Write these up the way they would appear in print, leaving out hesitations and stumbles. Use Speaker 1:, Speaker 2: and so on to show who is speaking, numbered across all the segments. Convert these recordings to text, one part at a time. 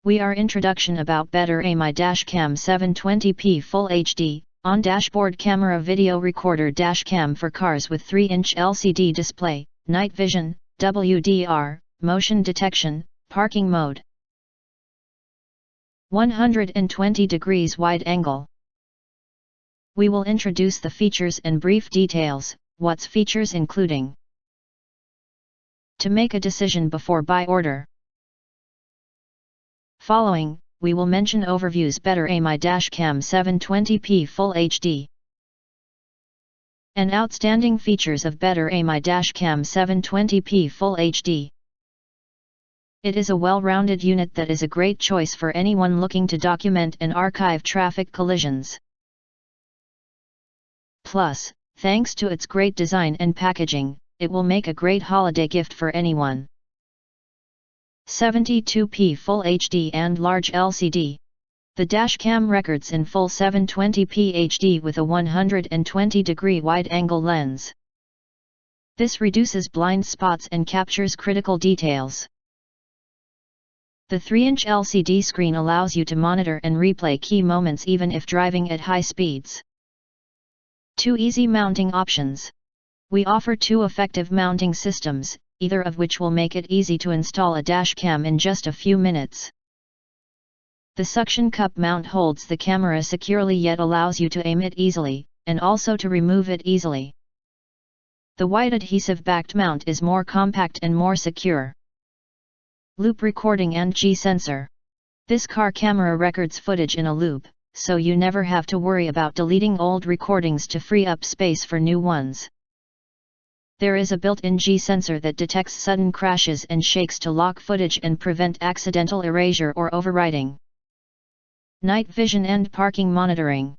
Speaker 1: We are introduction about BetterAmy Dashcam 720p Full HD, on dashboard camera video recorder Dashcam for cars with 3-inch LCD display, night vision, WDR, motion detection, parking mode. 120 degrees wide angle. We will introduce the features and brief details, what's features including. To make a decision before buy order. Following, we will mention overviews BetterAmy Dashcam 720p Full HD. And outstanding features of BetterAmy Dashcam 720p Full HD. It is a well-rounded unit that is a great choice for anyone looking to document and archive traffic collisions. Plus, thanks to its great design and packaging, it will make a great holiday gift for anyone. 72p Full HD and large LCD. The Dashcam records in full 720p HD with a 120-degree wide-angle lens. This reduces blind spots and captures critical details. The 3-inch LCD screen allows you to monitor and replay key moments even if driving at high speeds. 2 easy mounting options. We offer 2 effective mounting systems, either of which will make it easy to install a dashcam in just a few minutes. The suction cup mount holds the camera securely yet allows you to aim it easily, and also to remove it easily. The white adhesive-backed mount is more compact and more secure. Loop recording and G-sensor. This car camera records footage in a loop, so you never have to worry about deleting old recordings to free up space for new ones. There is a built-in G-sensor that detects sudden crashes and shakes to lock footage and prevent accidental erasure or overwriting. Night vision and parking monitoring.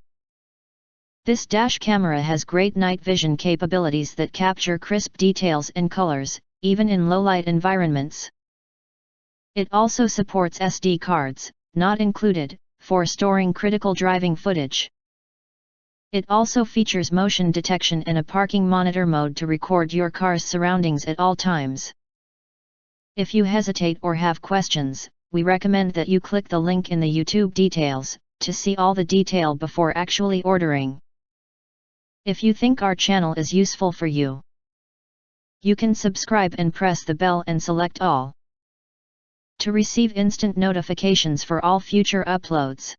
Speaker 1: This dash camera has great night vision capabilities that capture crisp details and colors, even in low-light environments. It also supports SD cards, not included, for storing critical driving footage. It also features motion detection and a parking monitor mode to record your car's surroundings at all times. If you hesitate or have questions, we recommend that you click the link in the YouTube details, to see all the detail before actually ordering. If you think our channel is useful for you, you can subscribe and press the bell and select all to receive instant notifications for all future uploads.